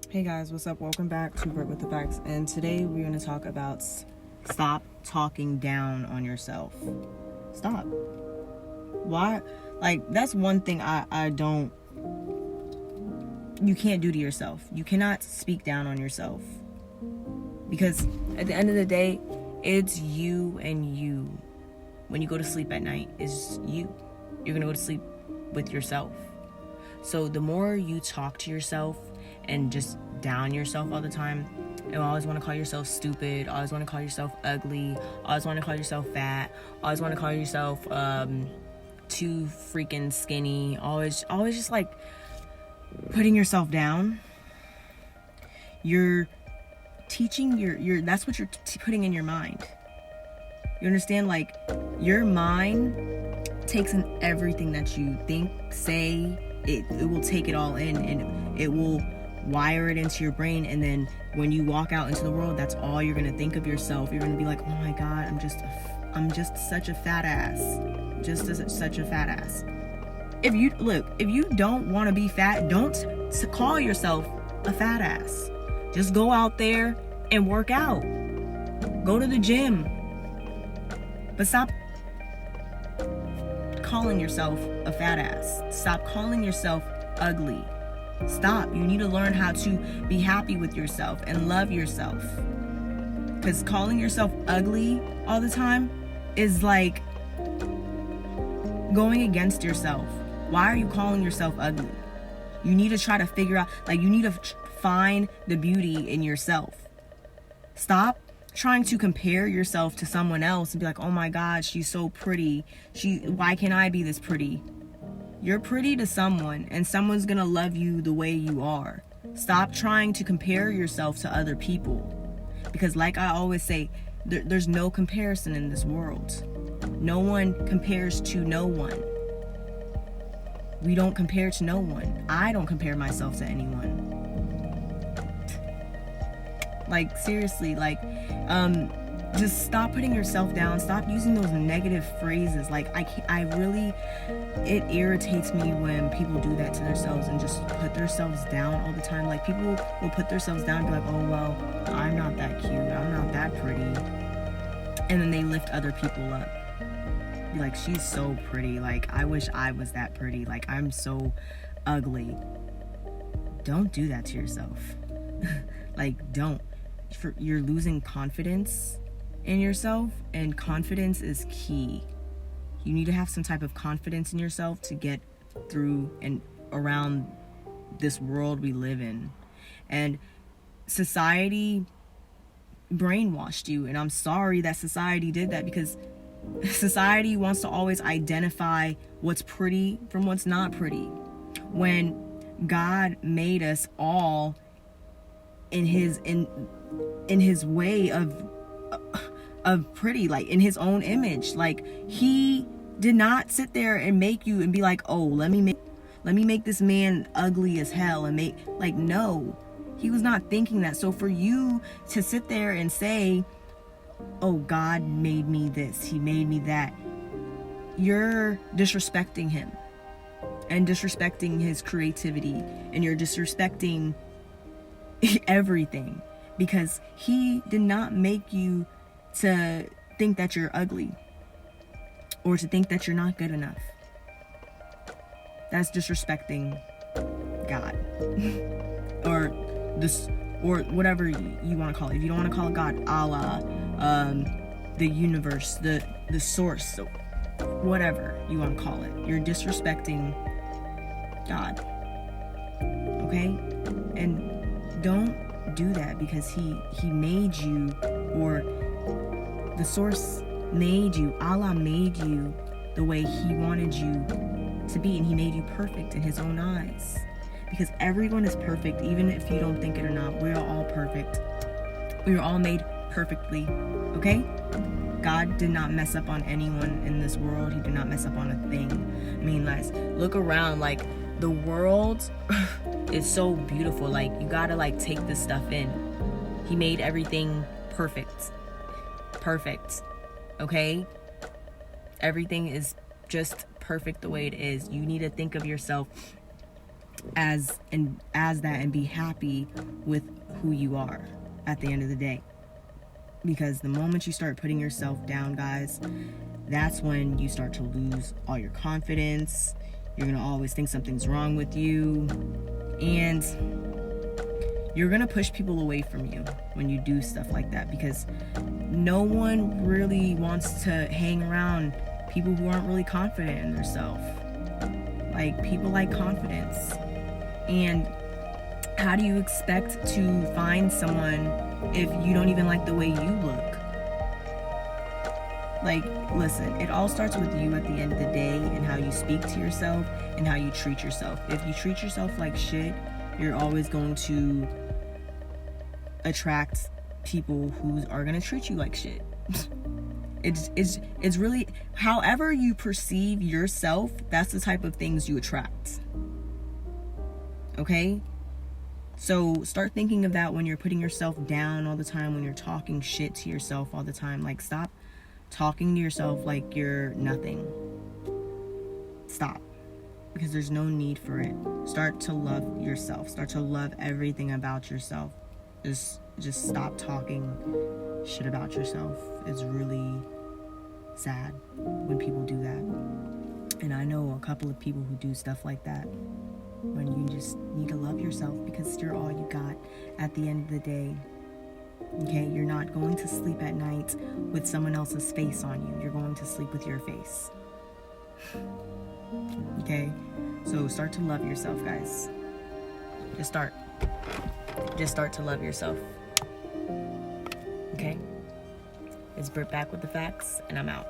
Hey guys, what's up? Welcome back to Brit with the Facts. And today we're going to talk about stop talking down on yourself. Stop. Why? Like, that's one thing I don't. You can't do to yourself. You cannot speak down on yourself. Because at the end of the day, it's you and you. When you go to sleep at night, it's you. You're going to go to sleep with yourself. So the more you talk to yourself and just down yourself all the time, you always want to call yourself stupid, always want to call yourself ugly, always want to call yourself fat, always want to call yourself too freaking skinny, always just like putting yourself down. You're teaching your that's what you're putting in your mind. You understand? Like, your mind takes in everything that you think, say. It will take it all in, and it will wire it into your brain. And then when you walk out into the world, that's all you're gonna think of yourself. You're gonna be like, oh my god, I'm just such a fat ass, such a fat ass. If you don't want to be fat, don't call yourself a fat ass. Just go out there and work out. Go to the gym, but stop calling yourself a fat ass. Stop calling yourself ugly. Stop. You need to learn how to be happy with yourself and love yourself. Because calling yourself ugly all the time is like going against yourself. Why are you calling yourself ugly? You need to try to figure out, like, you need to find the beauty in yourself. Stop trying to compare yourself to someone else and be like, oh my god, she's so pretty, why can't I be this pretty? You're pretty to someone, and someone's gonna love you the way you are. Stop trying to compare yourself to other people, because like I always say, there's no comparison in this world. No one compares to no one. We don't compare to no one. I don't compare myself to anyone. Like, seriously, like, just stop putting yourself down. Stop using those negative phrases. Like, it irritates me when people do that to themselves and just put themselves down all the time. Like, people will put themselves down and be like, oh, well, I'm not that cute, I'm not that pretty. And then they lift other people up. Be like, she's so pretty. Like, I wish I was that pretty. Like, I'm so ugly. Don't do that to yourself. Like, don't. You're losing confidence in yourself, and confidence is key. You need to have some type of confidence in yourself to get through and around this world we live in. And society brainwashed you, and I'm sorry that society did that, because society wants to always identify what's pretty from what's not pretty, when God made us all in his way of pretty, like in his own image. Like, he did not sit there and make you and be like, oh, let me make this man ugly as hell and no, he was not thinking that. So for you to sit there and say, oh, God made me this, he made me that, you're disrespecting him and disrespecting his creativity, and you're disrespecting everything, because he did not make you to think that you're ugly or to think that you're not good enough. That's disrespecting God or this, or whatever you want to call it. If you don't want to call it God, Allah, the universe, the source, so whatever you want to call it, you're disrespecting God. Okay? And don't do that, because he made you, or the source made you, Allah made you the way he wanted you to be, and he made you perfect in his own eyes, because everyone is perfect. Even if you don't think it or not, we're all perfect. We are all made perfectly. Okay? God did not mess up on anyone in this world. He did not mess up on a thing. I mean, guys, look around. Like, the world is so beautiful. Like, you gotta, like, take this stuff in. He made everything perfect. Okay? Everything is just perfect the way it is. You need to think of yourself as that, and be happy with who you are at the end of the day. Because the moment you start putting yourself down, guys, that's when you start to lose all your confidence. You're gonna always think something's wrong with you, and you're gonna push people away from you when you do stuff like that, because no one really wants to hang around people who aren't really confident in themselves. Like, people like confidence. And how do you expect to find someone if you don't even like the way you look? Like, listen, it all starts with you at the end of the day, and how you speak to yourself and how you treat yourself. If you treat yourself like shit, you're always going to attract people who are going to treat you like shit. It's really, however you perceive yourself, that's the type of things you attract. Okay? So start thinking of that when you're putting yourself down all the time, when you're talking shit to yourself all the time. Like, stop talking to yourself like you're nothing. Stop. Because there's no need for it. Start to love yourself. Start to love everything about yourself. Just stop talking shit about yourself. It's really sad when people do that. And I know a couple of people who do stuff like that, when you just need to love yourself, because you're all you got at the end of the day. Okay, you're not going to sleep at night with someone else's face on you. You're going to sleep with your face. Okay, so start to love yourself, guys. Just start to love yourself. Okay, it's Britt back with the facts, and I'm out.